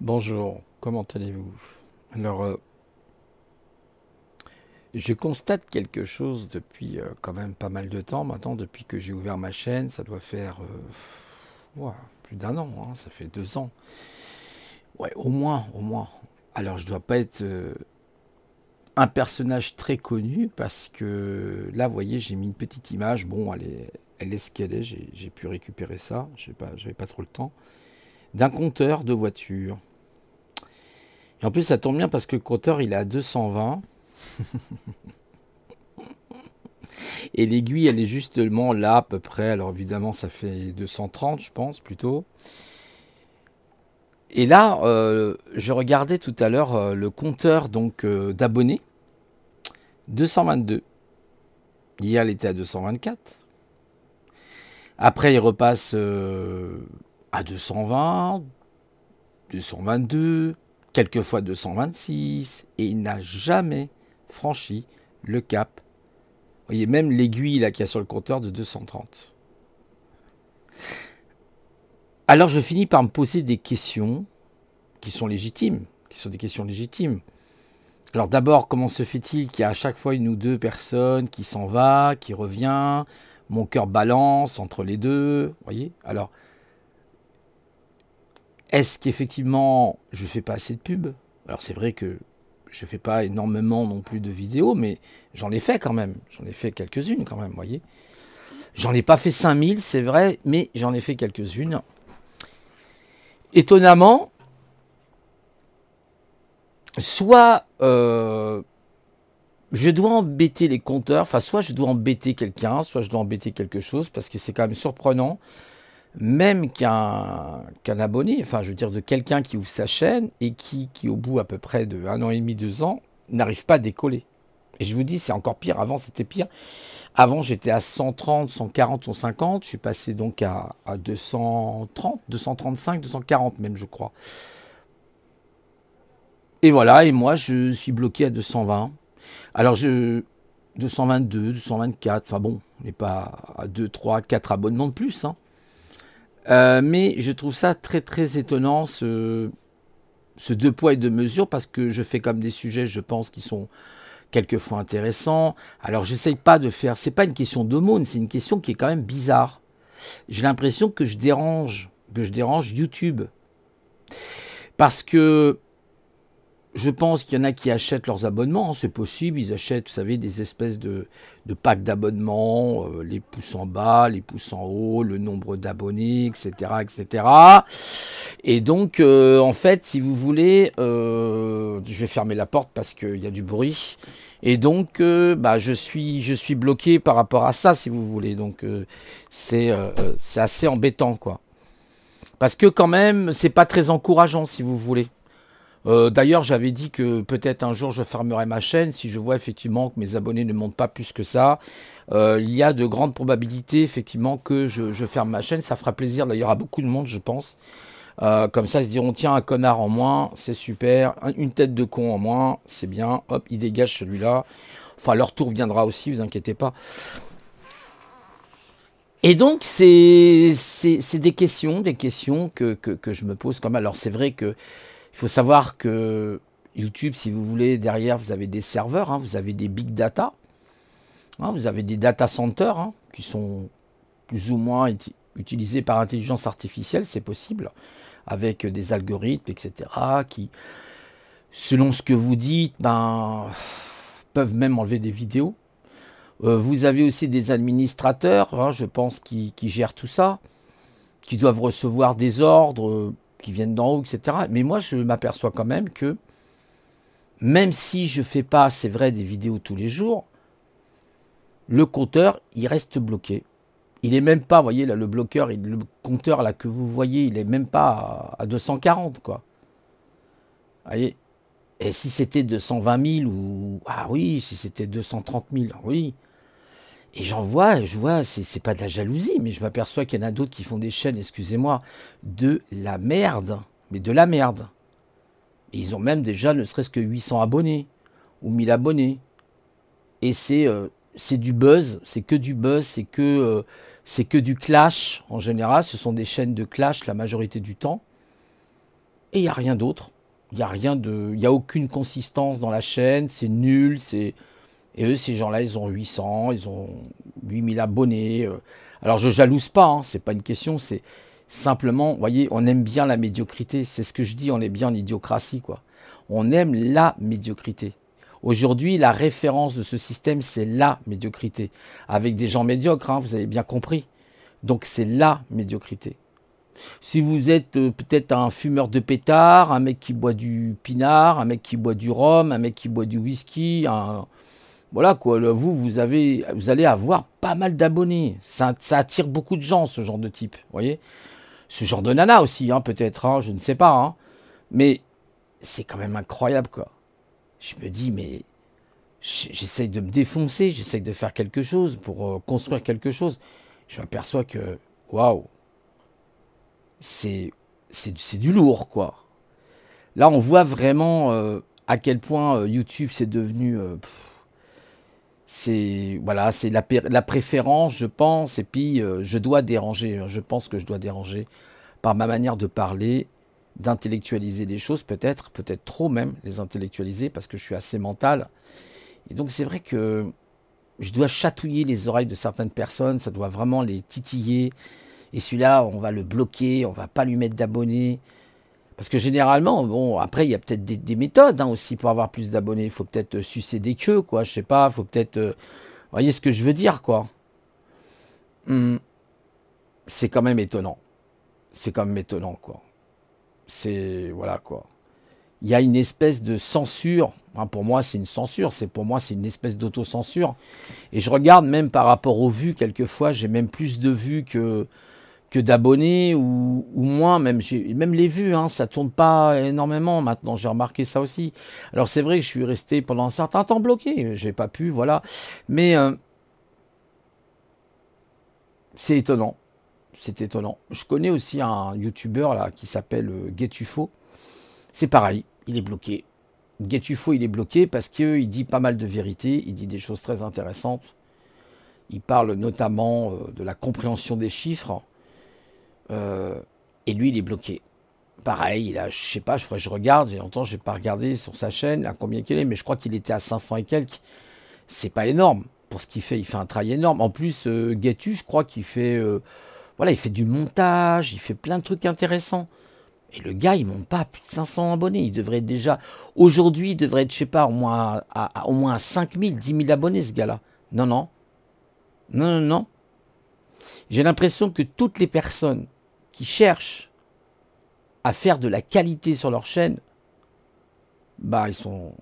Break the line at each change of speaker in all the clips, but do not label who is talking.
Bonjour, comment allez-vous? Alors, je constate quelque chose depuis quand même pas mal de temps maintenant, depuis que j'ai ouvert ma chaîne, ça doit faire ouah, plus d'un an, hein, ça fait 2 ans. Ouais, au moins, au moins. Alors, je dois pas être un personnage très connu parce que là, vous voyez, j'ai mis une petite image. Bon, elle est ce qu'elle est. J'ai pu récupérer ça. J'avais pas trop le temps. D'un compteur de voitures. Et en plus, ça tombe bien parce que le compteur, il est à 220. Et l'aiguille, elle est justement là, à peu près. Alors évidemment, ça fait 230, je pense, plutôt. Et là, je regardais tout à l'heure le compteur donc d'abonnés, 222. Hier, il était à 224. Après, il repasse à 220, 222, quelquefois 226. Et il n'a jamais franchi le cap. Vous voyez, même l'aiguille là qu'il y a sur le compteur de 230. Alors je finis par me poser des questions qui sont légitimes, qui sont des questions légitimes. Alors d'abord, comment se fait-il qu'il y a à chaque fois une ou deux personnes qui s'en va, qui revient, mon cœur balance entre les deux, voyez? Alors, est-ce qu'effectivement je fais pas assez de pubs? Alors c'est vrai que je fais pas énormément non plus de vidéos, mais j'en ai fait quand même. J'en ai fait quelques-unes quand même, voyez? J'en ai pas fait 5000, c'est vrai, mais j'en ai fait quelques-unes. Étonnamment, soit je dois embêter les compteurs, enfin soit je dois embêter quelqu'un, soit je dois embêter quelque chose, parce que c'est quand même surprenant, même qu'un abonné, enfin je veux dire de quelqu'un qui ouvre sa chaîne et qui au bout à peu près de 1 an et demi, 2 ans, n'arrive pas à décoller. Et je vous dis, c'est encore pire, avant c'était pire. Avant j'étais à 130, 140, 150, je suis passé donc à 230, 235, 240 même je crois. Et voilà, et moi je suis bloqué à 220. Alors, 222, 224, enfin bon, on n'est pas à 2, 3, 4 abonnements de plus, hein. Mais je trouve ça très très étonnant, ce deux poids et deux mesures, parce que je fais comme des sujets, je pense, qui sont quelquefois intéressants. Alors, j'essaye pas de faire, c'est pas une question d'aumône, c'est une question qui est quand même bizarre. J'ai l'impression que je dérange YouTube. Parce que je pense qu'il y en a qui achètent leurs abonnements, hein, c'est possible, ils achètent, vous savez, des espèces de packs d'abonnements, les pouces en bas, les pouces en haut, le nombre d'abonnés, etc., etc. Et donc, en fait, si vous voulez, je vais fermer la porte parce qu'il y a du bruit. Et donc, bah, je suis bloqué par rapport à ça, si vous voulez. Donc, c'est assez embêtant, quoi. Parce que quand même, c'est pas très encourageant, si vous voulez. D'ailleurs, j'avais dit que peut-être un jour je fermerai ma chaîne si je vois effectivement que mes abonnés ne montent pas plus que ça. Il y a de grandes probabilités effectivement que je ferme ma chaîne. Ça fera plaisir d'ailleurs à beaucoup de monde, je pense. Comme ça, ils se diront tiens, un connard en moins, c'est super. Une tête de con en moins, c'est bien. Hop, ils dégagent celui-là. Enfin, leur tour viendra aussi, vous inquiétez pas. Et donc, c'est des questions que je me pose quand même. Alors, c'est vrai que il faut savoir que YouTube, si vous voulez, derrière, vous avez des serveurs, hein, vous avez des big data, hein, vous avez des data centers hein, qui sont plus ou moins utilisés par intelligence artificielle, c'est possible, avec des algorithmes, etc., qui, selon ce que vous dites, ben, peuvent même enlever des vidéos. Vous avez aussi des administrateurs, hein, je pense, qui gèrent tout ça, qui doivent recevoir des ordres qui viennent d'en haut, etc. Mais moi, je m'aperçois quand même que même si je fais pas, c'est vrai, des vidéos tous les jours, le compteur, il reste bloqué. Il est même pas, vous voyez, là, le bloqueur, le compteur là que vous voyez, il est même pas à 240, quoi. Vous voyez. Et si c'était 220 000 ou... Ah oui, si c'était 230 000, oui. Et j'en vois, je vois, c'est pas de la jalousie, mais je m'aperçois qu'il y en a d'autres qui font des chaînes, excusez-moi, de la merde. Mais de la merde. Et ils ont même déjà ne serait-ce que 800 abonnés ou 1000 abonnés. Et c'est du buzz, c'est que du buzz, C'est que du clash, en général. Ce sont des chaînes de clash la majorité du temps. Et il n'y a rien d'autre. Il n'y a aucune consistance dans la chaîne. C'est nul. Et eux, ces gens-là, ils ont 800, ils ont 8000 abonnés. Alors, je jalouse pas, hein, c'est pas une question. C'est simplement, vous voyez, on aime bien la médiocrité. C'est ce que je dis, on est bien en idiocratie, quoi. On aime la médiocrité. Aujourd'hui, la référence de ce système, c'est la médiocrité. Avec des gens médiocres, hein, vous avez bien compris. Donc, c'est la médiocrité. Si vous êtes peut-être un fumeur de pétard, un mec qui boit du pinard, un mec qui boit du rhum, un mec qui boit du whisky, voilà quoi, vous allez avoir pas mal d'abonnés. Ça attire beaucoup de gens, ce genre de type, vous voyez. Ce genre de nana aussi, hein, peut-être, hein, je ne sais pas. Hein. Mais c'est quand même incroyable, quoi. Je me dis, mais j'essaye de me défoncer, j'essaye de faire quelque chose pour construire quelque chose. Je m'aperçois que, waouh, c'est du lourd, quoi. Là, on voit vraiment à quel point YouTube, c'est devenu... c'est la préférence, je pense, et puis je dois déranger. Je pense que je dois déranger par ma manière de parler, d'intellectualiser les choses, peut-être trop même les intellectualiser, parce que je suis assez mental. Et donc c'est vrai que je dois chatouiller les oreilles de certaines personnes, ça doit vraiment les titiller. Et celui-là, on va le bloquer, on va pas lui mettre d'abonnés. Parce que généralement, bon, après, il y a peut-être des méthodes hein, aussi pour avoir plus d'abonnés. Il faut peut-être sucer des queues, quoi, je sais pas. Il faut peut-être... vous voyez ce que je veux dire, quoi. C'est quand même étonnant. C'est quand même étonnant, quoi. C'est... Voilà, quoi. Il y a une espèce de censure. Hein, pour moi, c'est une censure. Pour moi, c'est une espèce d'autocensure. Et je regarde même par rapport aux vues, quelquefois, j'ai même plus de vues que d'abonnés ou moins, même les vues, hein, ça tourne pas énormément maintenant, j'ai remarqué ça aussi. Alors c'est vrai que je suis resté pendant un certain temps bloqué, j'ai pas pu, voilà. Mais c'est étonnant, c'est étonnant. Je connais aussi un youtubeur là qui s'appelle Getufo, c'est pareil, il est bloqué. Getufo, il est bloqué parce qu'il dit pas mal de vérités, il dit des choses très intéressantes. Il parle notamment de la compréhension des chiffres. Et lui, il est bloqué. Pareil, il a, je sais pas, je regarde, j'ai longtemps, je n'ai pas regardé sur sa chaîne, à combien qu'il est, mais je crois qu'il était à 500 et quelques. C'est pas énorme pour ce qu'il fait. Il fait un travail énorme. En plus, Getu, je crois qu'il fait, il fait du montage, il fait plein de trucs intéressants. Et le gars, il monte pas à plus de 500 abonnés. Il devrait être déjà, aujourd'hui, il devrait être, je sais pas, au moins à 5000, 10 000 abonnés, ce gars-là. Non. J'ai l'impression que toutes les personnes qui cherchent à faire de la qualité sur leur chaîne, bah ils sont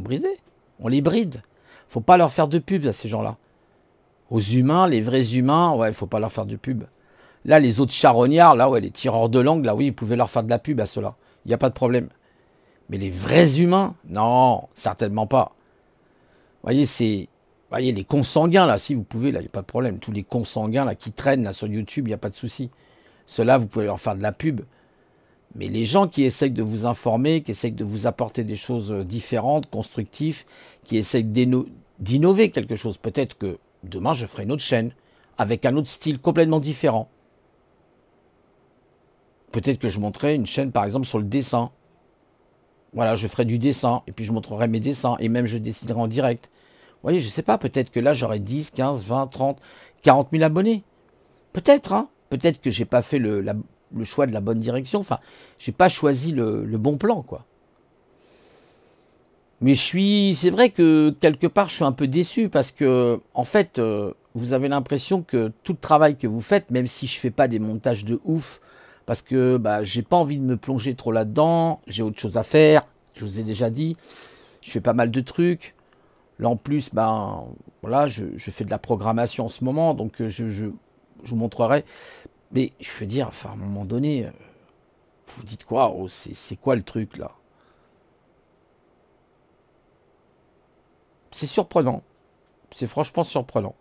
bridés. On les bride. Faut pas leur faire de pub à ces gens-là. Aux humains, les vrais humains, ouais, faut pas leur faire de pub. Là, les autres charognards, là, ouais, les tireurs de langue, là, oui, ils pouvaient leur faire de la pub à ceux-là. Il n'y a pas de problème. Mais les vrais humains, non, certainement pas. Voyez, les consanguins, là, si vous pouvez, là, il n'y a pas de problème. Tous les consanguins, là, qui traînent, là, sur YouTube, il n'y a pas de souci. Ceux-là, vous pouvez leur faire de la pub. Mais les gens qui essayent de vous informer, qui essayent de vous apporter des choses différentes, constructives, qui essayent d'innover quelque chose, peut-être que demain, je ferai une autre chaîne, avec un autre style complètement différent. Peut-être que je montrerai une chaîne, par exemple, sur le dessin. Voilà, je ferai du dessin, et puis je montrerai mes dessins, et même je dessinerai en direct. Vous voyez, je sais pas, peut-être que là, j'aurai 10, 15, 20, 30, 40 000 abonnés. Peut-être, hein. Peut-être que j'ai pas fait le choix de la bonne direction. Enfin, j'ai pas choisi le bon plan, quoi. Mais c'est vrai que quelque part, je suis un peu déçu parce que, en fait, vous avez l'impression que tout le travail que vous faites, même si je fais pas des montages de ouf, parce que bah, j'ai pas envie de me plonger trop là-dedans, j'ai autre chose à faire, je vous ai déjà dit, je fais pas mal de trucs. Là, en plus, ben, voilà, je fais de la programmation en ce moment, donc je vous montrerai. Mais je veux dire, enfin, à un moment donné, vous dites quoi? Oh, c'est quoi le truc, là? C'est surprenant. C'est franchement surprenant.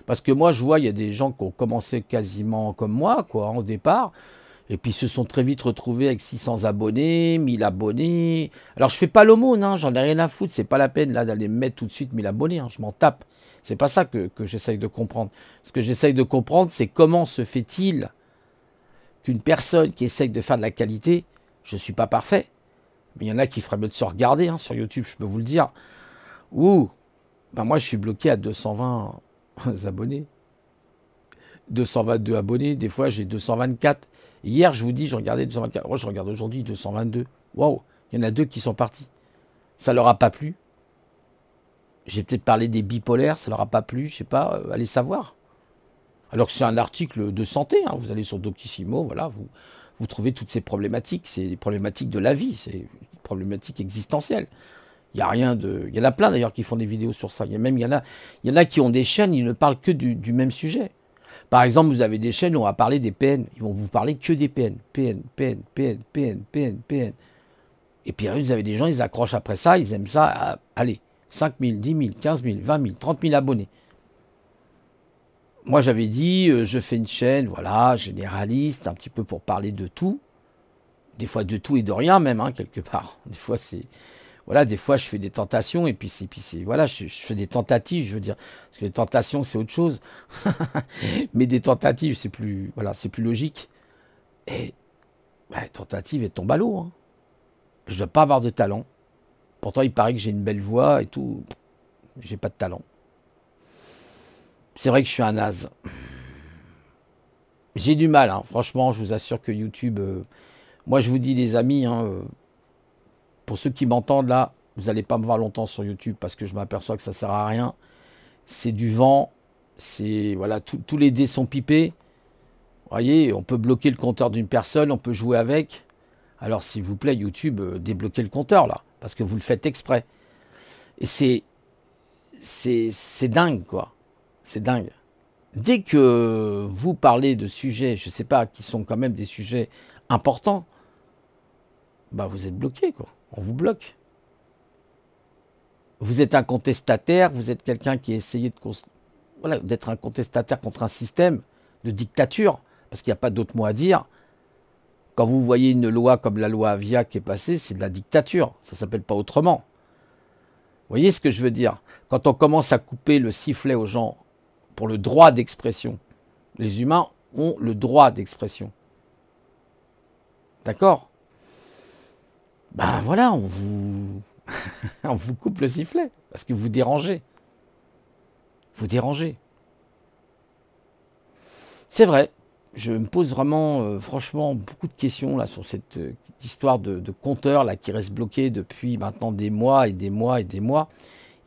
Parce que moi, je vois, il y a des gens qui ont commencé quasiment comme moi, quoi, au départ. Et puis, se sont très vite retrouvés avec 600 abonnés, 1000 abonnés. Alors, je fais pas l'aumône, hein, j'en ai rien à foutre. C'est pas la peine, là, d'aller me mettre tout de suite 1000 abonnés. Hein, je m'en tape. C'est pas ça que j'essaye de comprendre. Ce que j'essaye de comprendre, c'est comment se fait-il qu'une personne qui essaye de faire de la qualité, je ne suis pas parfait, mais il y en a qui feraient mieux de se regarder sur YouTube, je peux vous le dire. Ouh, ben moi je suis bloqué à 220 abonnés. 222 abonnés, des fois j'ai 224. Hier, je vous dis, je regardais 224. Moi, je regarde aujourd'hui 222. Waouh, il y en a 2 qui sont partis. Ça leur a pas plu. J'ai peut-être parlé des bipolaires, ça leur a pas plu, je sais pas, allez savoir. Alors que c'est un article de santé, vous allez sur Doctissimo, voilà, vous trouvez toutes ces problématiques, c'est des problématiques de la vie, c'est des problématiques existentielles. Il y a rien de, il y en a plein d'ailleurs qui font des vidéos sur ça. Il y en a qui ont des chaînes, ils ne parlent que du même sujet. Par exemple, vous avez des chaînes où on va parler des PN, ils vont vous parler que des PN, PN, PN, PN, PN, PN, PN. Et puis vous avez des gens, ils accrochent après ça, ils aiment ça, allez, 5 000, 10 000, 15 000, 20 000, 30 000 abonnés. Moi, j'avais dit, je fais une chaîne, voilà, généraliste, un petit peu pour parler de tout. Des fois de tout et de rien même, quelque part. Des fois, c'est... Voilà, des fois, je fais des tentations et puis c'est voilà, je fais des tentatives, je veux dire. Parce que les tentations, c'est autre chose. Mais des tentatives, c'est plus, voilà, c'est plus logique. Et, tentative, elle tombe à l'eau. Je ne dois pas avoir de talent. Pourtant, il paraît que j'ai une belle voix et tout. J'ai pas de talent. C'est vrai que je suis un naze. J'ai du mal, franchement, je vous assure que YouTube... moi, je vous dis, les amis, pour ceux qui m'entendent là, vous n'allez pas me voir longtemps sur YouTube parce que je m'aperçois que ça ne sert à rien. C'est du vent. C'est voilà, tous les dés sont pipés. Vous voyez, on peut bloquer le compteur d'une personne, on peut jouer avec. Alors, s'il vous plaît, YouTube, débloquez le compteur là, parce que vous le faites exprès. Et c'est dingue, quoi. C'est dingue. Dès que vous parlez de sujets, je ne sais pas, qui sont quand même des sujets importants, bah vous êtes bloqué, quoi. On vous bloque. Vous êtes un contestataire, vous êtes quelqu'un qui a essayé voilà, d'être un contestataire contre un système de dictature, parce qu'il n'y a pas d'autre mot à dire. Quand vous voyez une loi comme la loi Avia qui est passée, c'est de la dictature. Ça ne s'appelle pas autrement. Vous voyez ce que je veux dire? Quand on commence à couper le sifflet aux gens pour le droit d'expression, les humains ont le droit d'expression. D'accord? Ben voilà, on vous coupe le sifflet, parce que vous dérangez. Vous dérangez. C'est vrai, je me pose vraiment, franchement, beaucoup de questions là, sur cette histoire de compteur là, qui reste bloqué depuis maintenant des mois et des mois et des mois.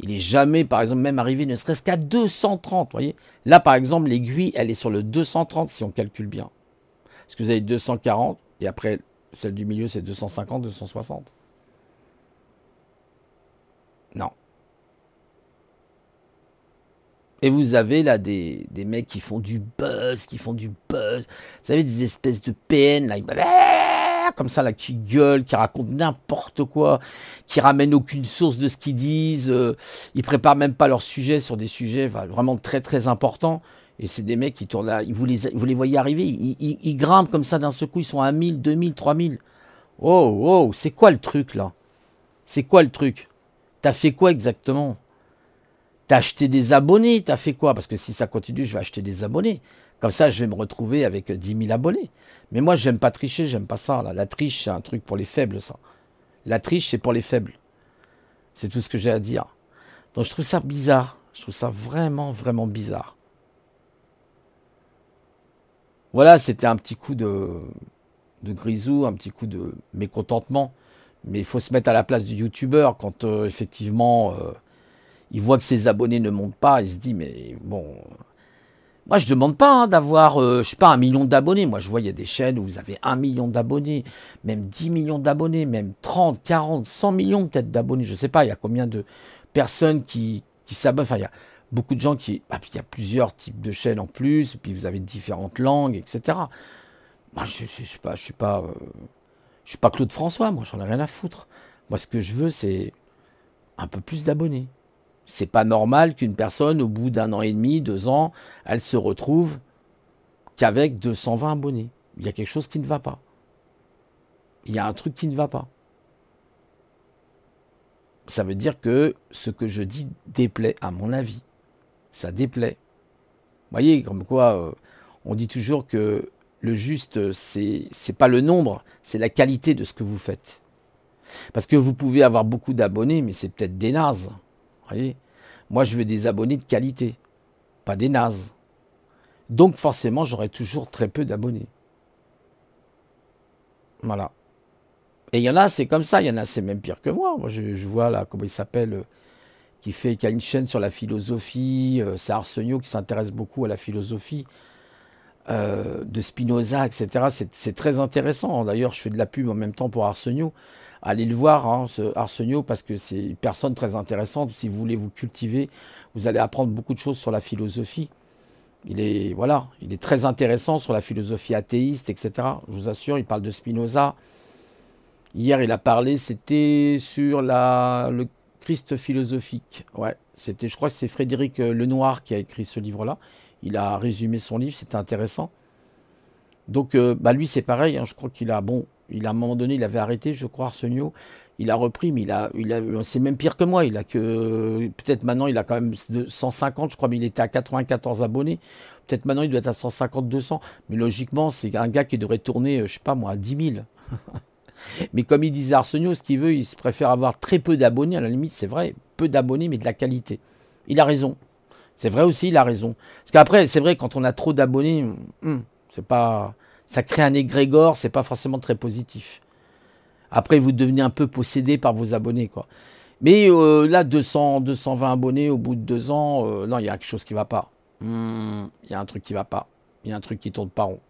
Il n'est jamais, par exemple, même arrivé ne serait-ce qu'à 230, vous voyez. Là, par exemple, l'aiguille, elle est sur le 230 si on calcule bien. Parce que vous avez 240, et après, celle du milieu, c'est 250, 260. Non. Et vous avez là des mecs qui font du buzz, Vous savez, des espèces de PN, là, comme ça, là, qui gueulent, qui racontent n'importe quoi, qui ramènent aucune source de ce qu'ils disent. Ils préparent même pas leur sujet sur des sujets vraiment très très importants. Et c'est des mecs qui tournent là, vous les voyez arriver, ils grimpent comme ça d'un seul coup, ils sont à 1000, 2000, 3000. Oh, oh, c'est quoi le truc là? C'est quoi le truc? T'as fait quoi exactement? T'as acheté des abonnés, t'as fait quoi? Parce que si ça continue, je vais acheter des abonnés. Comme ça, je vais me retrouver avec 10 000 abonnés. Mais moi, j'aime pas tricher, j'aime pas ça. Là. La triche, c'est un truc pour les faibles, ça. La triche, c'est pour les faibles. C'est tout ce que j'ai à dire. Donc, je trouve ça bizarre. Je trouve ça vraiment, vraiment bizarre. Voilà, c'était un petit coup de grisou, un petit coup de mécontentement. Mais il faut se mettre à la place du youtubeur quand, effectivement... il voit que ses abonnés ne montent pas, il se dit, mais bon, moi je demande pas d'avoir, je sais pas, 1 million d'abonnés. Moi je vois, il y a des chaînes où vous avez 1 million d'abonnés, même 10 millions d'abonnés, même 30, 40, 100 millions peut-être d'abonnés. Je sais pas, il y a combien de personnes qui s'abonnent. Enfin, il y a beaucoup de gens qui... Ah, puis il y a plusieurs types de chaînes en plus, et puis vous avez différentes langues, etc. Moi je suis pas Claude François, moi j'en ai rien à foutre. Moi ce que je veux, c'est un peu plus d'abonnés. C'est pas normal qu'une personne, au bout d'1 an et demi, 2 ans, elle se retrouve qu'avec 220 abonnés. Il y a quelque chose qui ne va pas. Il y a un truc qui ne va pas. Ça veut dire que ce que je dis déplaît, à mon avis. ça déplaît. Vous voyez, comme quoi, on dit toujours que le juste, c'est pas le nombre, c'est la qualité de ce que vous faites. Parce que vous pouvez avoir beaucoup d'abonnés, mais c'est peut-être des nazes. Vous voyez, moi, je veux des abonnés de qualité, pas des nazes. Donc, forcément, j'aurai toujours très peu d'abonnés. Voilà. Et il y en a, c'est comme ça. Il y en a, c'est même pire que moi. Moi, je vois là, comment il s'appelle, qui a une chaîne sur la philosophie. C'est Arsenio qui s'intéresse beaucoup à la philosophie de Spinoza, etc. C'est très intéressant. D'ailleurs, je fais de la pub en même temps pour Arsenio. Allez le voir, hein, ce Arsenio, parce que c'est une personne très intéressante. Si vous voulez vous cultiver, vous allez apprendre beaucoup de choses sur la philosophie. Voilà, il est très intéressant sur la philosophie athéiste, etc. Je vous assure, il parle de Spinoza. Hier, il a parlé, c'était sur le Christ philosophique. Ouais, je crois que c'est Frédéric Lenoir qui a écrit ce livre-là. Il a résumé son livre, c'était intéressant. Donc, lui, c'est pareil. Hein, je crois qu'il a, à un moment donné, il avait arrêté, je crois, Arsenio. Il a repris, mais c'est même pire que moi. Peut-être maintenant, il a quand même 150, je crois, mais il était à 94 abonnés. Peut-être maintenant, il doit être à 150, 200. Mais logiquement, c'est un gars qui devrait tourner, je sais pas moi, à 10 000. Mais comme il disait Arsenio, ce qu'il veut, il se préfère avoir très peu d'abonnés. À la limite, c'est vrai, peu d'abonnés, mais de la qualité. Il a raison. C'est vrai aussi, il a raison. Parce qu'après, c'est vrai, quand on a trop d'abonnés, c'est pas, ça crée un égrégore, c'est pas forcément très positif. Après, vous devenez un peu possédé par vos abonnés, quoi. Mais là, 220 abonnés au bout de 2 ans, non, il y a quelque chose qui va pas. Il y a un truc qui va pas. Il y a un truc qui tourne pas rond.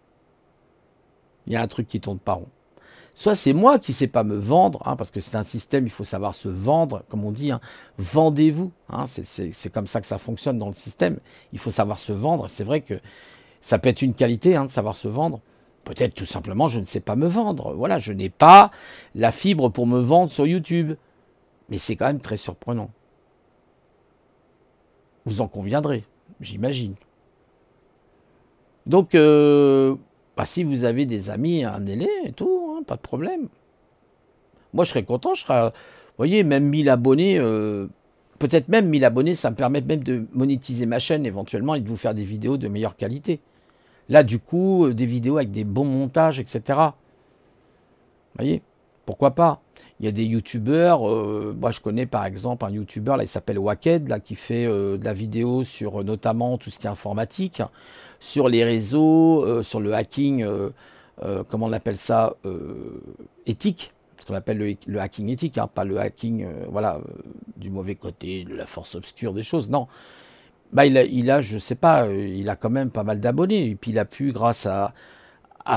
Il y a un truc qui tourne pas rond. Soit c'est moi qui ne sais pas me vendre, hein, parce que c'est un système, il faut savoir se vendre, comme on dit, hein, vendez-vous. Hein, c'est comme ça que ça fonctionne dans le système. Il faut savoir se vendre. C'est vrai que ça peut être une qualité, hein, de savoir se vendre. Peut-être tout simplement, je ne sais pas me vendre. Voilà, je n'ai pas la fibre pour me vendre sur YouTube. Mais c'est quand même très surprenant. Vous en conviendrez, j'imagine. Donc, si vous avez des amis, amenez-les et tout, hein, pas de problème. Moi, je serais content, vous voyez, même 1000 abonnés, peut-être même 1000 abonnés, ça me permet même de monétiser ma chaîne éventuellement et de vous faire des vidéos de meilleure qualité. Là, du coup, des vidéos avec des bons montages, etc. Vous voyez, pourquoi pas? Il y a des youtubeurs, moi je connais par exemple un youtubeur, là il s'appelle Waked, là, qui fait de la vidéo sur notamment tout ce qui est informatique, sur les réseaux, sur le hacking, comment on appelle ça, éthique. Ce qu'on appelle le hacking éthique, hein, pas le hacking du mauvais côté, de la force obscure des choses, non. Je sais pas, il a quand même pas mal d'abonnés. Et puis il a pu, grâce à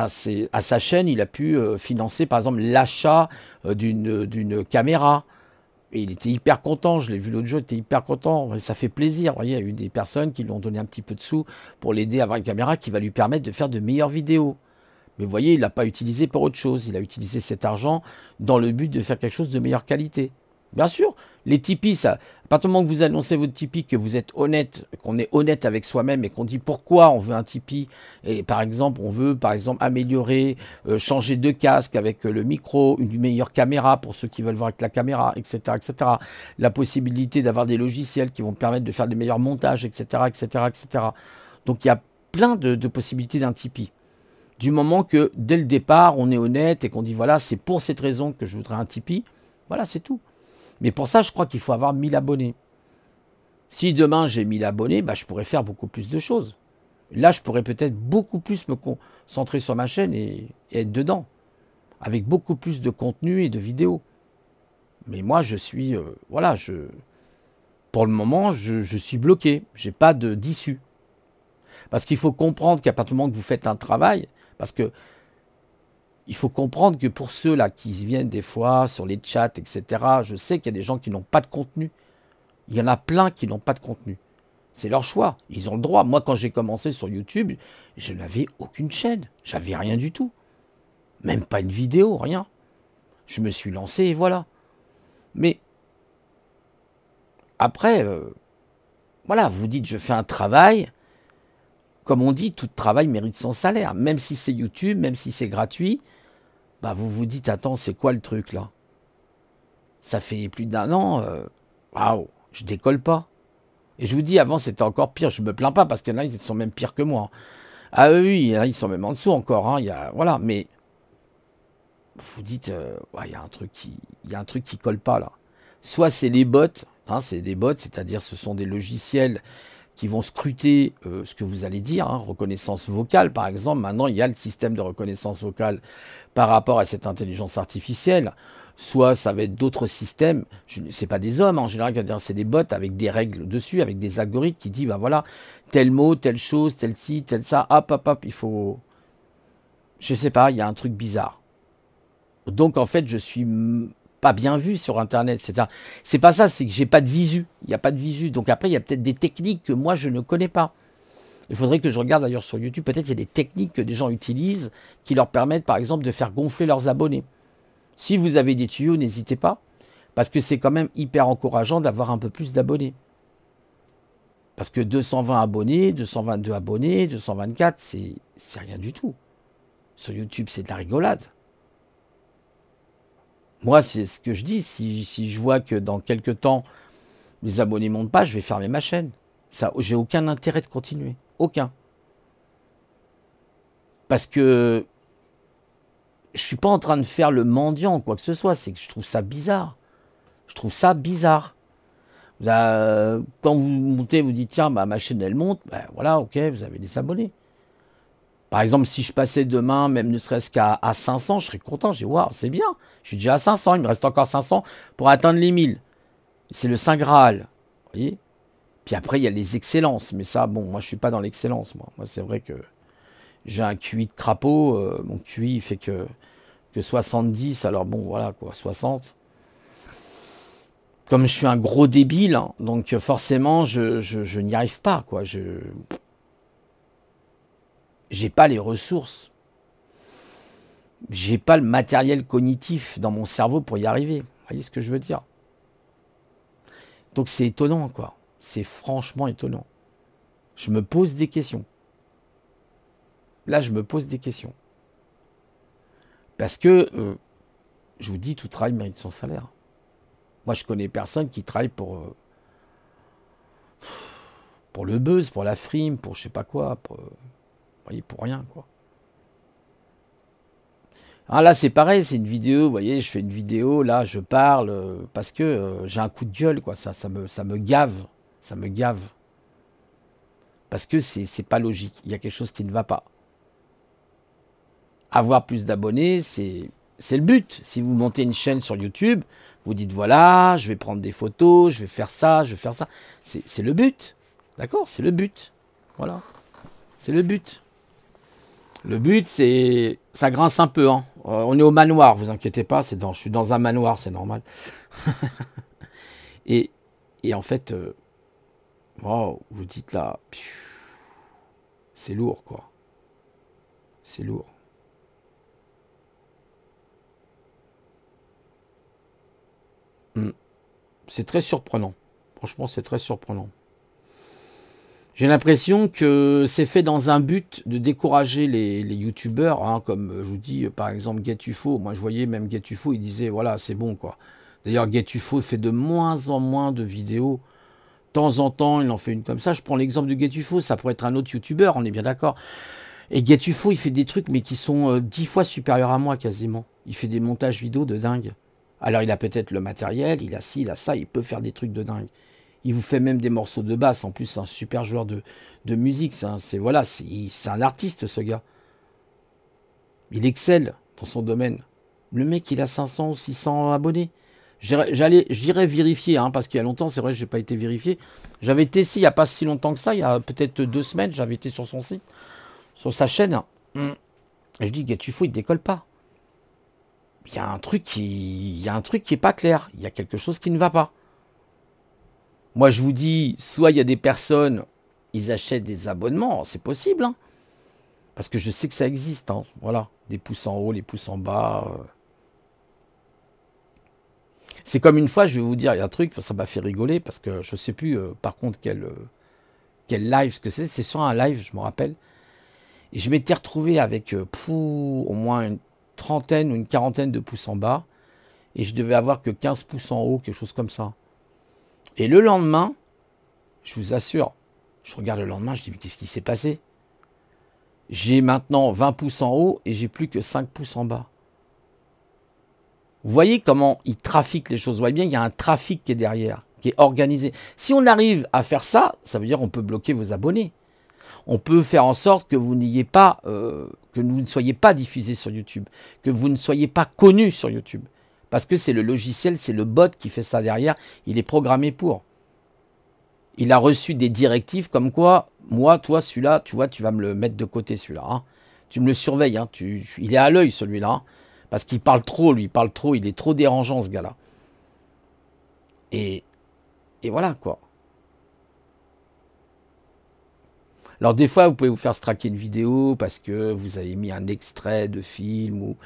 sa chaîne, il a pu financer par exemple l'achat d'une caméra. Et il était hyper content, je l'ai vu l'autre jour, il était hyper content. Et ça fait plaisir. Vous voyez, il y a eu des personnes qui lui ont donné un petit peu de sous pour l'aider à avoir une caméra qui va lui permettre de faire de meilleures vidéos. Mais vous voyez, il ne l'a pas utilisé pour autre chose. Il a utilisé cet argent dans le but de faire quelque chose de meilleure qualité. Bien sûr, les Tipeee, ça, à partir du moment que vous annoncez votre Tipeee, que vous êtes honnête, qu'on est honnête avec soi-même et qu'on dit pourquoi on veut un Tipeee, et par exemple, on veut améliorer, changer de casque avec le micro, une meilleure caméra pour ceux qui veulent voir avec la caméra, etc., etc. La possibilité d'avoir des logiciels qui vont permettre de faire des meilleurs montages, etc., etc., etc. Donc il y a plein de possibilités d'un Tipeee. Du moment que, dès le départ, on est honnête et qu'on dit, voilà, c'est pour cette raison que je voudrais un Tipeee, voilà, c'est tout. Mais pour ça, je crois qu'il faut avoir 1000 abonnés. Si demain j'ai 1000 abonnés, je pourrais faire beaucoup plus de choses. Là, je pourrais peut-être beaucoup plus me concentrer sur ma chaîne et être dedans, avec beaucoup plus de contenu et de vidéos. Mais moi, je suis, pour le moment, je suis bloqué. J'ai pas d'issue. Parce qu'il faut comprendre qu'à partir du moment que vous faites un travail, parce que il faut comprendre que pour ceux-là qui viennent des fois sur les chats, etc., je sais qu'il y a des gens qui n'ont pas de contenu. Il y en a plein qui n'ont pas de contenu. C'est leur choix. Ils ont le droit. Moi, quand j'ai commencé sur YouTube, je n'avais aucune chaîne. J'avais rien du tout. Même pas une vidéo, rien. Je me suis lancé et voilà. Mais après, vous dites je fais un travail. Comme on dit, tout travail mérite son salaire. Même si c'est YouTube, même si c'est gratuit, vous vous dites, attends, c'est quoi le truc là? Ça fait plus d'1 an, waouh, je décolle pas. Et je vous dis, avant, c'était encore pire. Je me plains pas parce qu'il y en a, ils sont même pires que moi. Ah oui, il y en a, ils sont même en dessous encore. Hein. Voilà, mais vous dites, ouais, il y a un truc qui colle pas là. Soit c'est les bots, hein, c'est des bots, c'est-à-dire ce sont des logiciels qui vont scruter ce que vous allez dire, hein, reconnaissance vocale par exemple. Maintenant, il y a le système de reconnaissance vocale par rapport à cette intelligence artificielle. Soit ça va être d'autres systèmes, c'est pas des hommes en général, c'est des bots avec des règles dessus, avec des algorithmes qui disent, bah voilà, tel mot, telle chose, tel ci, tel ça, hop, hop, hop, il faut... Je sais pas, il y a un truc bizarre. Donc en fait, je suis pas bien vu sur Internet. C'est pas ça, c'est que j'ai pas de visu. Il n'y a pas de visu. Donc après, il y a peut-être des techniques que moi, je ne connais pas. Il faudrait que je regarde d'ailleurs sur YouTube. Peut-être il y a des techniques que des gens utilisent qui leur permettent, par exemple, de faire gonfler leurs abonnés. Si vous avez des tuyaux, n'hésitez pas. Parce que c'est quand même hyper encourageant d'avoir un peu plus d'abonnés. Parce que 220 abonnés, 222 abonnés, 224, c'est rien du tout. Sur YouTube, c'est de la rigolade. Moi, c'est ce que je dis. Si je vois que dans quelques temps, les abonnés ne montent pas, je vais fermer ma chaîne. Ça, j'ai aucun intérêt de continuer. Aucun. Parce que je suis pas en train de faire le mendiant ou quoi que ce soit. C'est que je trouve ça bizarre. Je trouve ça bizarre. Quand vous montez, vous dites, tiens, bah, ma chaîne, elle monte. Ben voilà, ok, vous avez des abonnés. Par exemple, si je passais demain, même ne serait-ce qu'à 500, je serais content. Je dis, waouh, c'est bien. Je suis déjà à 500. Il me reste encore 500 pour atteindre les 1000. C'est le Saint Graal. Vous voyez? Puis après, il y a les excellences. Mais ça, bon, moi, je suis pas dans l'excellence. Moi, c'est vrai que j'ai un QI de crapaud. Mon QI fait que 70. Alors bon, voilà, quoi, 60. Comme je suis un gros débile, hein, donc forcément, je n'y arrive pas, quoi. J'ai pas les ressources. J'ai pas le matériel cognitif dans mon cerveau pour y arriver. Vous voyez ce que je veux dire? Donc c'est étonnant, quoi. C'est franchement étonnant. Je me pose des questions. Là, je me pose des questions. Parce que, je vous dis, tout travail mérite son salaire. Moi, je connais personne qui travaille pour le buzz, pour la frime, pour je sais pas quoi, vous voyez, pour rien, quoi. Ah, là, c'est pareil, c'est une vidéo, vous voyez, je fais une vidéo, là, je parle, parce que j'ai un coup de gueule, quoi, ça me gave, ça me gave. Parce que c'est pas logique, il y a quelque chose qui ne va pas. Avoir plus d'abonnés, c'est le but. Si vous montez une chaîne sur YouTube, vous dites, voilà, je vais prendre des photos, je vais faire ça, je vais faire ça. C'est le but, d'accord? C'est le but, voilà, c'est le but. Le but, c'est... Ça grince un peu, hein. On est au manoir, vous inquiétez pas, je suis dans un manoir, c'est normal. et en fait, wow, vous dites là, c'est lourd, quoi. C'est lourd. C'est très surprenant. Franchement, c'est très surprenant. J'ai l'impression que c'est fait dans un but de décourager les youtubeurs, hein, comme je vous dis, par exemple, GetUFO. Moi, je voyais même GetUFO, il disait, voilà, c'est bon, quoi. D'ailleurs, GetUFO fait de moins en moins de vidéos. De temps en temps, il en fait une comme ça. Je prends l'exemple de GetUFO, ça pourrait être un autre youtubeur, on est bien d'accord. Et GetUFO, il fait des trucs, mais qui sont 10 fois supérieurs à moi, quasiment. Il fait des montages vidéo de dingue. Alors, il a peut-être le matériel, il a ci, il a ça, il peut faire des trucs de dingue. Il vous fait même des morceaux de basse. En plus, c'est un super joueur de musique. C'est un artiste, ce gars. Il excelle dans son domaine. Le mec, il a 500 ou 600 abonnés. J'irai vérifier, hein, parce qu'il y a longtemps, c'est vrai, je n'ai pas été vérifié. J'avais été ici il n'y a pas si longtemps que ça, il y a peut-être 2 semaines, j'avais été sur son site, sur sa chaîne. Et je dis, GetUFO, il ne décolle pas. Il y a un truc qui est pas clair. Il y a quelque chose qui ne va pas. Moi, je vous dis, soit il y a des personnes, ils achètent des abonnements, c'est possible, hein, parce que je sais que ça existe, hein, voilà, des pouces en haut, les pouces en bas. C'est comme une fois, je vais vous dire, il y a un truc, ça m'a fait rigoler, parce que je ne sais plus, par contre, quel live que c'est sur un live, je me rappelle, et je m'étais retrouvé avec au moins une trentaine ou une quarantaine de pouces en bas, et je devais avoir que 15 pouces en haut, quelque chose comme ça. Et le lendemain, Je vous assure. Je regarde le lendemain, je dis, mais qu'est-ce qui s'est passé? J'ai maintenant 20 pouces en haut et j'ai plus que 5 pouces en bas. Vous voyez comment ils trafiquent les choses. Vous voyez bien, il y a un trafic qui est derrière, qui est organisé. Si on arrive à faire ça, ça veut dire qu'on peut bloquer vos abonnés. On peut faire en sorte que vous n'ayez pas, que vous ne soyez pas diffusé sur YouTube, que vous ne soyez pas connu sur YouTube. Parce que c'est le logiciel, c'est le bot qui fait ça derrière. Il est programmé pour. Il a reçu des directives comme quoi, moi, toi, celui-là, tu vois, tu vas me le mettre de côté, celui-là. Hein. Tu me le surveilles. Hein. Il est à l'œil, celui-là. Hein. Parce qu'il parle trop, lui. Il parle trop. Il est trop dérangeant, ce gars-là. Et voilà, quoi. Alors, des fois, vous pouvez vous faire straquer une vidéo parce que vous avez mis un extrait de film ou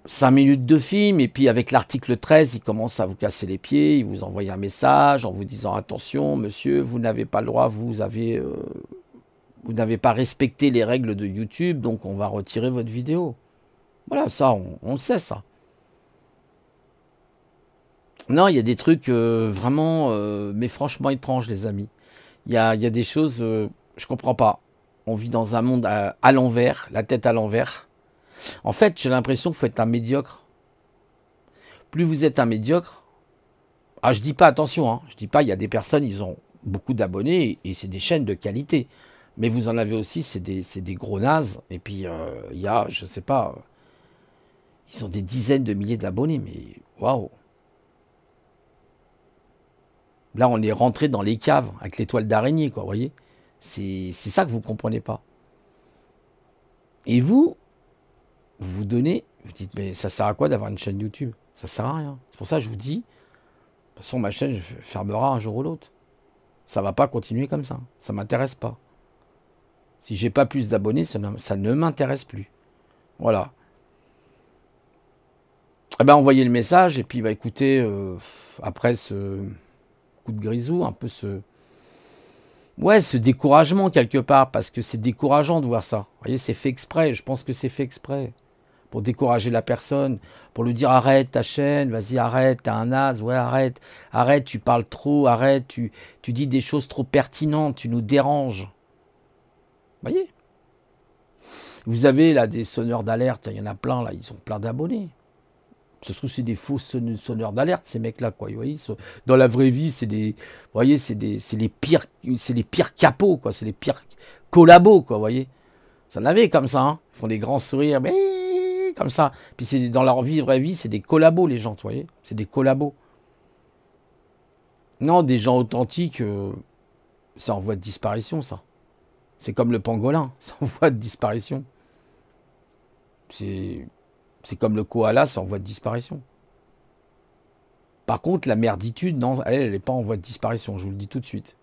5 minutes de film, et puis avec l'article 13, il commence à vous casser les pieds, il vous envoie un message en vous disant « Attention, monsieur, vous n'avez pas le droit, vous n'avez pas respecté les règles de YouTube, donc on va retirer votre vidéo. » Voilà, ça, on le sait, ça. Non, il y a des trucs vraiment, mais franchement étranges, les amis. Il y a des choses, je comprends pas. On vit dans un monde à l'envers, la tête à l'envers. En fait, j'ai l'impression qu'il faut être un médiocre. Plus vous êtes un médiocre, je dis pas, attention, hein, je dis pas, il y a des personnes, ils ont beaucoup d'abonnés et c'est des chaînes de qualité. Mais vous en avez aussi, c'est des gros nazes. Et puis, il y a, je sais pas, ils ont des dizaines de milliers d'abonnés, mais waouh. Là, on est rentré dans les caves avec les toiles d'araignée, quoi, vous voyez. C'est ça que vous comprenez pas. Et vous donnez, vous dites, mais ça sert à quoi d'avoir une chaîne YouTube? Ça sert à rien. C'est pour ça que je vous dis, de toute façon, ma chaîne fermera un jour ou l'autre. Ça va pas continuer comme ça. Ça m'intéresse pas. Si j'ai pas plus d'abonnés, ça ne m'intéresse plus. Voilà. Eh ben, envoyez le message, et puis, bah, écoutez, après ce coup de grisou, un peu ce découragement quelque part, parce que c'est décourageant de voir ça. Vous voyez, c'est fait exprès. Je pense que c'est fait exprès. Pour décourager la personne, pour lui dire arrête ta chaîne, vas-y arrête, t'es un naze, ouais arrête, tu parles trop, arrête, tu dis des choses trop pertinentes, tu nous déranges. Vous voyez? Vous avez là des sonneurs d'alerte, il y en a plein là, ils ont plein d'abonnés. Ça se trouve c'est des faux sonneurs d'alerte ces mecs-là, quoi. Vous voyez, dans la vraie vie, c'est des, vous voyez, c'est les pires capots, quoi, c'est les pires collabos, quoi. Vous voyez, ça en avait comme ça, hein. Ils font des grands sourires, mais comme ça. Puis c'est dans leur vraie vie, c'est des collabos, les gens, vous voyez. C'est des collabos. Non, des gens authentiques, c'est en voie de disparition, ça. C'est comme le pangolin, c'est en voie de disparition. C'est comme le koala, c'est en voie de disparition. Par contre, la merditude, non, elle n'est pas en voie de disparition, je vous le dis tout de suite.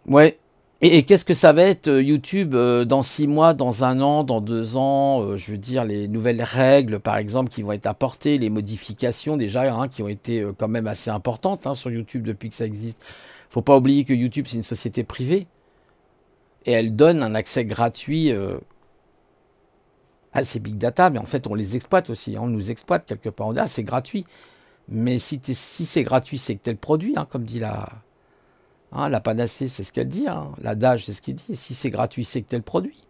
Ouais. Et qu'est-ce que ça va être YouTube dans 6 mois, dans 1 an, dans 2 ans, je veux dire les nouvelles règles par exemple qui vont être apportées, les modifications déjà hein, qui ont été quand même assez importantes hein, sur YouTube depuis que ça existe. Faut pas oublier que YouTube c'est une société privée et elle donne un accès gratuit à ces big data, mais en fait on les exploite aussi, hein, on nous exploite quelque part, on dit c'est gratuit, mais si c'est gratuit c'est que tel produit, hein, comme dit la panacée, c'est ce qu'elle dit. Hein. L'adage, c'est ce qu'il dit. Si c'est gratuit, c'est que tel produit.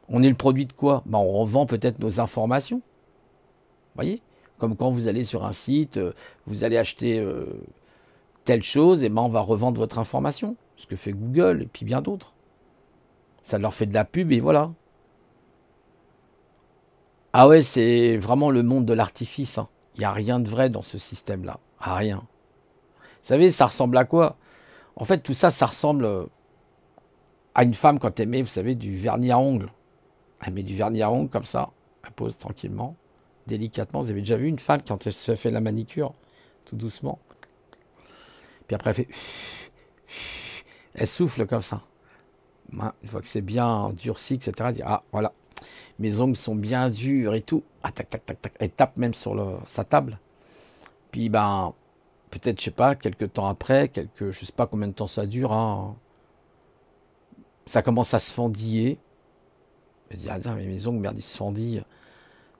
On est le produit de quoi? On revend peut-être nos informations. Vous voyez? Comme quand vous allez sur un site, vous allez acheter telle chose, et on va revendre votre information. Ce que fait Google et puis bien d'autres. Ça leur fait de la pub et voilà. Ah ouais, c'est vraiment le monde de l'artifice. Hein. Il n'y a rien de vrai dans ce système-là. Rien. Vous savez, ça ressemble à quoi? En fait, tout ça, ça ressemble à une femme quand elle met, vous savez, du vernis à ongles. Elle met du vernis à ongles comme ça, elle pose tranquillement, délicatement. Vous avez déjà vu une femme quand elle se fait la manicure, tout doucement. Puis après, elle fait... Elle souffle comme ça. Une fois que c'est bien durci, etc., elle dit, ah, voilà, mes ongles sont bien durs et tout. Ah, tac, tac, tac, tac. Elle tape même sur sa table. Puis, peut-être, je sais pas, quelques temps après, je sais pas combien de temps ça dure, hein, ça commence à se fendiller. Je me dis, mais mes ongles, merde, ils se fendillent.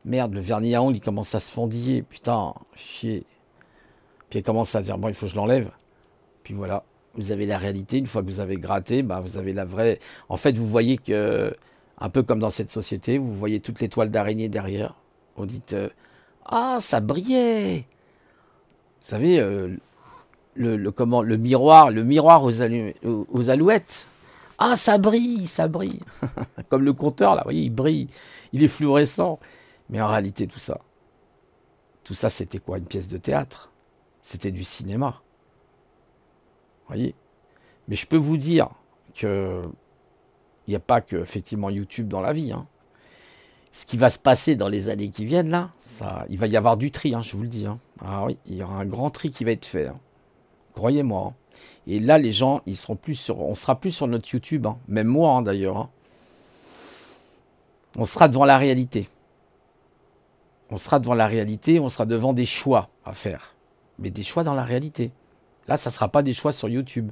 Merde, le vernis à ongles, il commence à se fendiller. Putain, chier. Puis elle commence à dire, bon, il faut que je l'enlève. Puis voilà, vous avez la réalité. Une fois que vous avez gratté, bah, vous avez la vraie... En fait, vous voyez que, un peu comme dans cette société, vous voyez toutes les toiles d'araignée derrière. Vous dites, ah, ça brillait. Vous savez, comment, le miroir aux alouettes. Ah, ça brille, ça brille. Comme le compteur, là, vous voyez, il brille. Il est fluorescent. Mais en réalité, tout ça, c'était quoi? Une pièce de théâtre. C'était du cinéma. Vous voyez? Mais je peux vous dire que il n'y a pas que, effectivement, YouTube dans la vie. Hein. Ce qui va se passer dans les années qui viennent, là, il va y avoir du tri, hein, je vous le dis. Hein. Ah oui, il y aura un grand tri qui va être fait. Hein. Croyez-moi. Hein. Et là, les gens, on sera plus sur notre YouTube. Hein. Même moi, hein, d'ailleurs. Hein. On sera devant la réalité. On sera devant la réalité, on sera devant des choix à faire. Mais des choix dans la réalité. Là, ça ne sera pas des choix sur YouTube.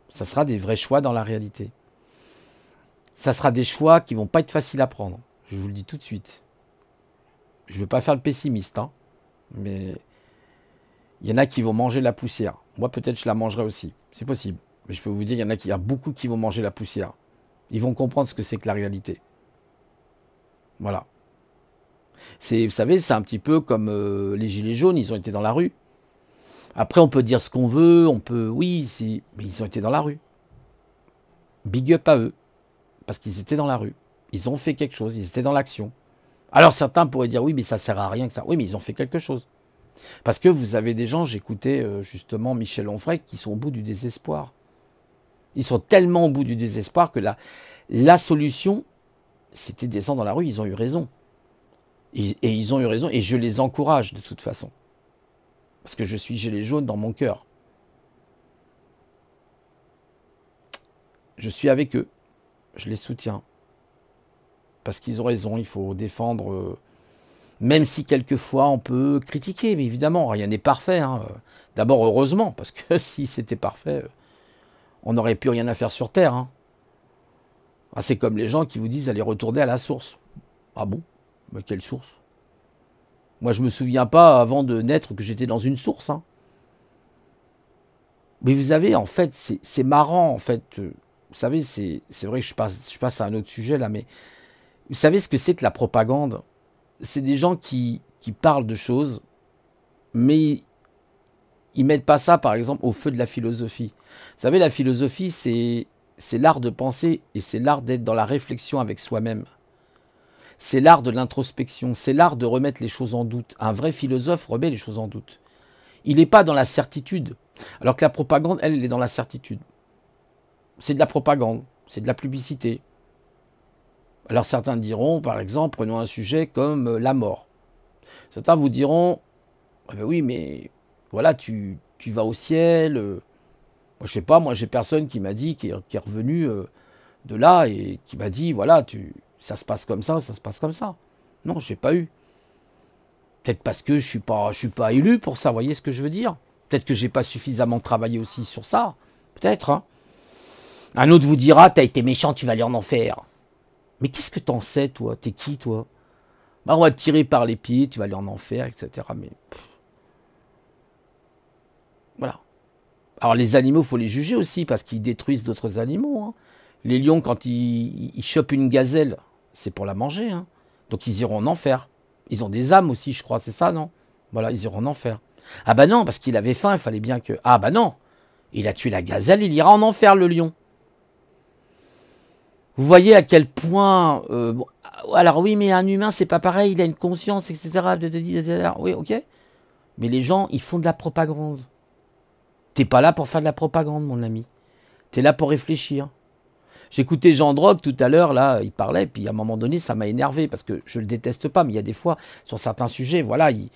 Ça sera des vrais choix dans la réalité. Ça sera des choix qui ne vont pas être faciles à prendre. Je vous le dis tout de suite. Je ne veux pas faire le pessimiste, hein, mais il y en a qui vont manger la poussière. Moi, peut-être je la mangerai aussi. C'est possible. Mais je peux vous dire, il y a beaucoup qui vont manger la poussière. Ils vont comprendre ce que c'est que la réalité. Voilà. Vous savez, c'est un petit peu comme les gilets jaunes, ils ont été dans la rue. Après, on peut dire ce qu'on veut, oui, mais ils ont été dans la rue. Big up à eux, parce qu'ils étaient dans la rue. Ils ont fait quelque chose, ils étaient dans l'action. Alors certains pourraient dire, oui, mais ça sert à rien que ça. Oui, mais ils ont fait quelque chose. Parce que vous avez des gens, j'écoutais justement Michel Onfray, qui sont au bout du désespoir. Ils sont tellement au bout du désespoir que la solution, c'était descendre dans la rue, ils ont eu raison. Et ils ont eu raison, et je les encourage de toute façon. Parce que je suis gilet jaune dans mon cœur. Je suis avec eux. Je les soutiens. Parce qu'ils ont raison, il faut défendre... même si quelquefois on peut critiquer, mais évidemment, rien n'est parfait. Hein. D'abord, heureusement, parce que si c'était parfait, on n'aurait plus rien à faire sur Terre. Hein. Ah, c'est comme les gens qui vous disent allez retourner à la source. Ah bon? Mais quelle source? Moi, je me souviens pas, avant de naître, que j'étais dans une source. Hein. Mais vous savez, en fait, c'est marrant, en fait. Vous savez, c'est vrai que je passe à un autre sujet, là, mais vous savez ce que c'est que la propagande? C'est des gens qui parlent de choses, mais ils mettent pas ça, par exemple, au feu de la philosophie. Vous savez, la philosophie, c'est l'art de penser, et c'est l'art d'être dans la réflexion avec soi-même. C'est l'art de l'introspection, c'est l'art de remettre les choses en doute. Un vrai philosophe remet les choses en doute. Il n'est pas dans la certitude. Alors que la propagande, elle est dans la certitude. C'est de la propagande, c'est de la publicité. Alors certains diront, par exemple, prenons un sujet comme la mort. Certains vous diront, ah ben oui, mais voilà, tu vas au ciel. Moi, je sais pas, moi j'ai personne qui m'a dit, qui est revenu de là et qui m'a dit, voilà, ça se passe comme ça se passe comme ça. Non, j'ai pas eu. Peut-être parce que je suis pas élu pour ça, vous voyez ce que je veux dire? Peut-être que j'ai pas suffisamment travaillé aussi sur ça. Peut-être. Hein. Un autre vous dira, t'as été méchant, tu vas aller en enfer. Mais qu'est-ce que t'en sais, toi? T'es qui, toi? Bah, on va te tirer par les pieds, tu vas aller en enfer, etc. Mais voilà. Alors les animaux, il faut les juger aussi, parce qu'ils détruisent d'autres animaux. Hein. Les lions, quand ils chopent une gazelle, c'est pour la manger. Hein. Donc ils iront en enfer. Ils ont des âmes aussi, je crois, c'est ça, non? Voilà, ils iront en enfer. Ah bah non, parce qu'il avait faim, il fallait bien que... Ah bah non, il a tué la gazelle, il ira en enfer, le lion. Vous voyez à quel point... alors oui, mais un humain, c'est pas pareil, il a une conscience, etc. Oui, ok. Mais les gens, ils font de la propagande. T'es pas là pour faire de la propagande, mon ami. T'es là pour réfléchir. J'écoutais Jean Drogue tout à l'heure, là, il parlait, puis à un moment donné, ça m'a énervé, parce que je le déteste pas, mais il y a des fois, sur certains sujets, voilà, il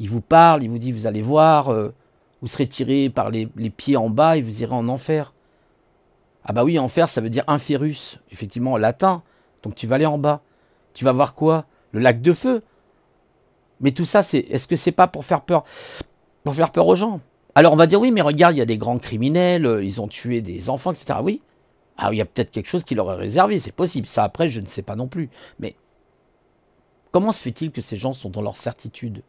vous parle, il vous dit, vous allez voir, vous serez tiré par les pieds en bas et vous irez en enfer. Ah bah oui, enfer, ça veut dire inférus, effectivement, en latin, donc tu vas aller en bas. Tu vas voir quoi? Le lac de feu. Mais tout ça, est-ce que c'est pas pour faire peur? Pour faire peur aux gens? Alors on va dire, oui, mais regarde, il y a des grands criminels, ils ont tué des enfants, etc. Oui. Ah, il y a peut-être quelque chose qui leur est réservé, c'est possible. Ça, après, je ne sais pas non plus. Mais comment se fait-il que ces gens sont dans leur certitude?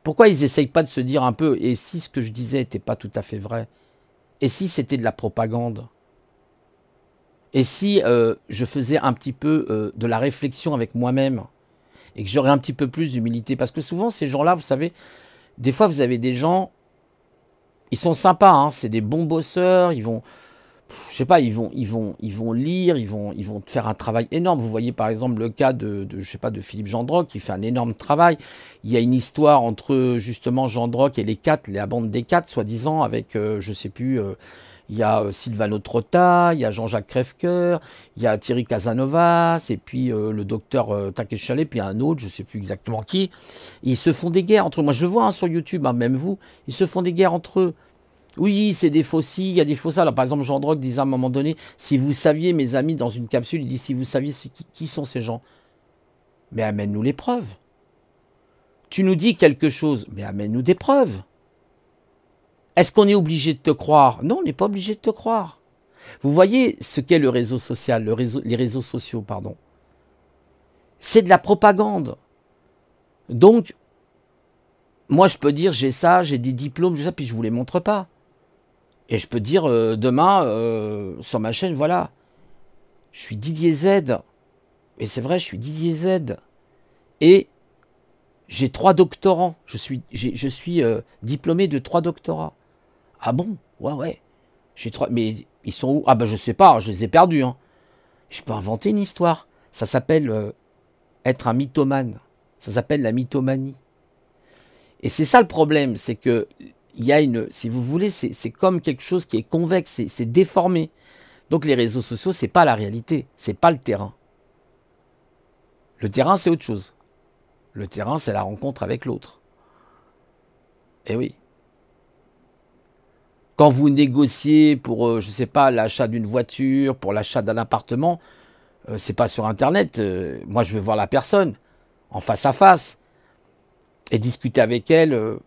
Pourquoi ils essayent pas de se dire un peu, et si ce que je disais n'était pas tout à fait vrai? Et si c'était de la propagande? Et si je faisais un petit peu de la réflexion avec moi-même et que j'aurais un petit peu plus d'humilité? Parce que souvent, ces gens-là, vous savez, des fois, vous avez des gens, ils sont sympas, hein, c'est des bons bosseurs, ils vont, je sais pas, ils vont lire, ils vont faire un travail énorme. Vous voyez par exemple le cas je sais pas, de Philippe Gendroc qui fait un énorme travail. Il y a une histoire entre justement Gendroc et les quatre, la bande des quatre, soi-disant, avec, je sais plus, il y a Silvano Trotta, il y a Jean-Jacques Crèvecoeur, il y a Thierry Casanovas, et puis le docteur Takesh Chalet, puis un autre, je sais plus exactement qui. Ils se font des guerres entre eux. Moi je le vois hein, sur YouTube, hein, même vous, ils se font des guerres entre eux. Oui, c'est des faux ci, il y a des faux ça. Alors, par exemple, Jean Drogue disait à un moment donné, si vous saviez, mes amis, dans une capsule, il dit, si vous saviez qui sont ces gens, mais amène-nous les preuves. Tu nous dis quelque chose, mais amène-nous des preuves. Est-ce qu'on est obligé de te croire? Non, on n'est pas obligé de te croire. Vous voyez ce qu'est le réseau social, les réseaux sociaux, pardon. C'est de la propagande. Donc, moi, je peux dire, j'ai ça, j'ai des diplômes, j'ai ça, puis je ne vous les montre pas. Et je peux dire demain sur ma chaîne, voilà, je suis Didier Z. Et c'est vrai, je suis Didier Z. Et j'ai 3 doctorants. Je suis diplômé de 3 doctorats. Ah bon? Ouais, ouais. J'ai 3. Mais ils sont où? Ah ben je sais pas, je les ai perdus. Hein. Je peux inventer une histoire. Ça s'appelle être un mythomane. Ça s'appelle la mythomanie. Et c'est ça le problème, c'est que il y a une, si vous voulez, c'est comme quelque chose qui est convexe, c'est déformé. Donc les réseaux sociaux, c'est pas la réalité, c'est pas le terrain. Le terrain, c'est autre chose. Le terrain, c'est la rencontre avec l'autre. Eh oui. Quand vous négociez pour, je sais pas, l'achat d'une voiture, pour l'achat d'un appartement, c'est pas sur Internet. Moi, je veux voir la personne en face à face et discuter avec elle.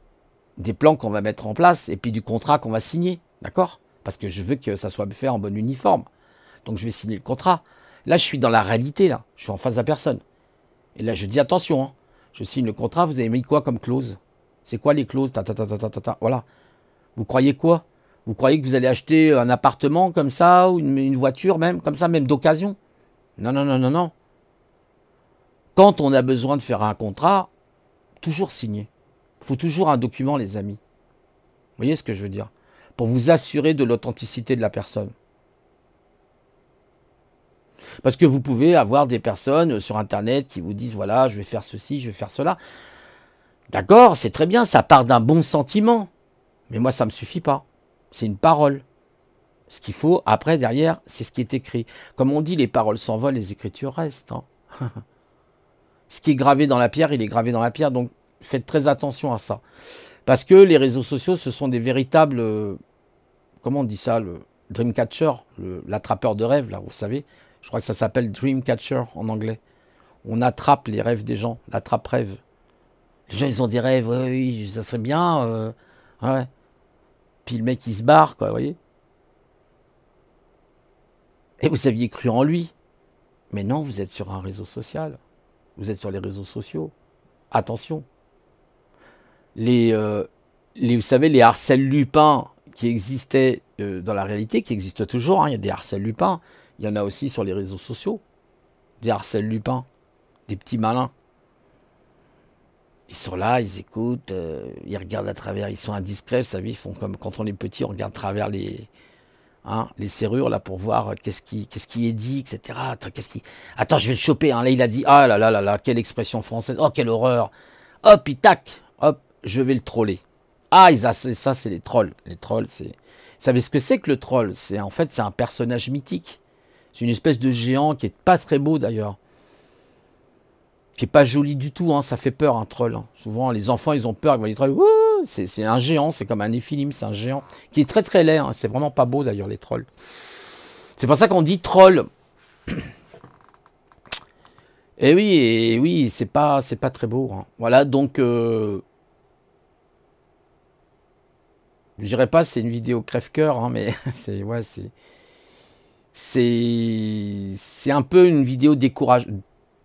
Des plans qu'on va mettre en place et puis du contrat qu'on va signer, d'accord? Parce que je veux que ça soit fait en bon uniforme. Donc je vais signer le contrat. Là, je suis dans la réalité, là. Je suis en face de la personne. Et là, je dis attention, hein. Je signe le contrat, vous avez mis quoi comme clause? C'est quoi les clauses? Voilà. Vous croyez quoi? Vous croyez que vous allez acheter un appartement comme ça, ou une voiture même, comme ça, même d'occasion? Non, non, non, non, non. Quand on a besoin de faire un contrat, toujours signer. Il faut toujours un document, les amis. Vous voyez ce que je veux dire? Pour vous assurer de l'authenticité de la personne. Parce que vous pouvez avoir des personnes sur Internet qui vous disent, voilà, je vais faire ceci, je vais faire cela. D'accord, c'est très bien, ça part d'un bon sentiment. Mais moi, ça ne me suffit pas. C'est une parole. Ce qu'il faut, après, derrière, c'est ce qui est écrit. Comme on dit, les paroles s'envolent, les écritures restent. Hein. Ce qui est gravé dans la pierre, il est gravé dans la pierre. Donc, faites très attention à ça. Parce que les réseaux sociaux, ce sont des véritables... comment on dit ça? Le Dreamcatcher, l'attrapeur de rêves, là, vous savez. Je crois que ça s'appelle Dreamcatcher en anglais. On attrape les rêves des gens, l'attrape-rêve. Les gens, ils ont des rêves, oui, ça serait bien. Ouais. Puis le mec, il se barre, quoi, vous voyez. Et vous aviez cru en lui. Mais non, vous êtes sur un réseau social. Vous êtes sur les réseaux sociaux. Attention. Vous savez, les Arsène Lupin qui existaient dans la réalité, qui existent toujours. Hein, il y a des Arsène Lupin. Il y en a aussi sur les réseaux sociaux. Des Arsène Lupin. Des petits malins. Ils sont là, ils écoutent, ils regardent à travers, ils sont indiscrets, vous savez, ils font comme quand on est petit, on regarde à travers les serrures là pour voir qu'est-ce qui est dit, etc. Attends, je vais le choper. Hein. Là, il a dit, ah là là là là, quelle expression française, oh quelle horreur. Hop, il tac, hop, je vais le troller. Ah, ça, c'est les trolls. Les trolls, c'est. Vous savez ce que c'est que le troll? C'est en fait, c'est un personnage mythique. C'est une espèce de géant qui est pas très beau d'ailleurs. Qui est pas joli du tout, hein, ça fait peur un troll. Hein. Souvent, les enfants, ils ont peur, ils voient les trolls. C'est un géant, c'est comme un Néphilim, c'est un géant qui est très très laid. Hein. C'est vraiment pas beau d'ailleurs les trolls. C'est pour ça qu'on dit troll. Et oui, c'est pas très beau. Hein. Voilà, donc je dirais pas c'est une vidéo crève-cœur, hein, mais c'est un peu une vidéo découragée.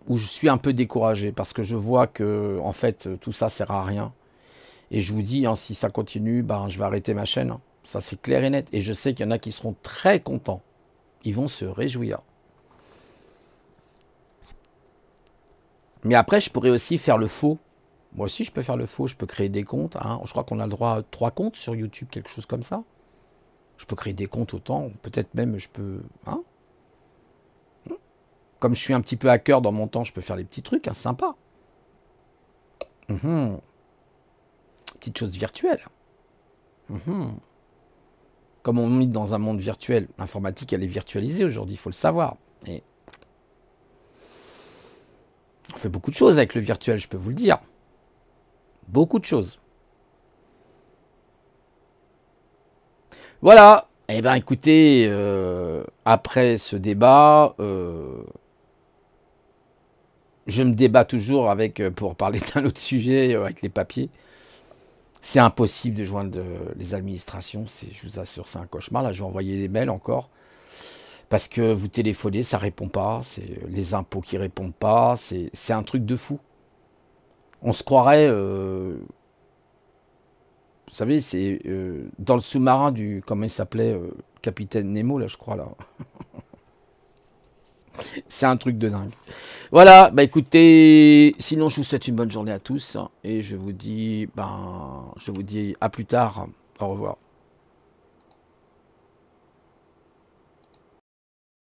Où je suis un peu découragé parce que je vois que en fait tout ça sert à rien Et je vous dis, hein, si ça continue, ben, je vais arrêter ma chaîne. Hein. Ça, c'est clair et net. Et je sais qu'il y en a qui seront très contents. Ils vont se réjouir. Mais après, je pourrais aussi faire le faux. Moi aussi, je peux faire le faux. Je peux créer des comptes. Hein. Je crois qu'on a le droit à 3 comptes sur YouTube, quelque chose comme ça. Je peux créer des comptes autant. Peut-être même, je peux... Hein, comme je suis un petit peu hacker dans mon temps, je peux faire des petits trucs hein, sympas. Petites choses virtuelles. Comme on vit dans un monde virtuel, l'informatique, elle est virtualisée aujourd'hui, il faut le savoir. Et on fait beaucoup de choses avec le virtuel, je peux vous le dire. Beaucoup de choses. Voilà. Eh bien, écoutez, après ce débat, je me débat toujours avec, pour parler d'un autre sujet, avec les papiers. C'est impossible de joindre les administrations, je vous assure, c'est un cauchemar. Là, je vais envoyer des mails encore. Parce que vous téléphonez, ça répond pas. C'est les impôts qui répondent pas. C'est un truc de fou. On se croirait... vous savez, c'est dans le sous-marin du... Comment il s'appelait Capitaine Nemo, là, je crois, là. C'est un truc de dingue. Voilà, bah écoutez, sinon je vous souhaite une bonne journée à tous. Et je vous dis à plus tard. Au revoir.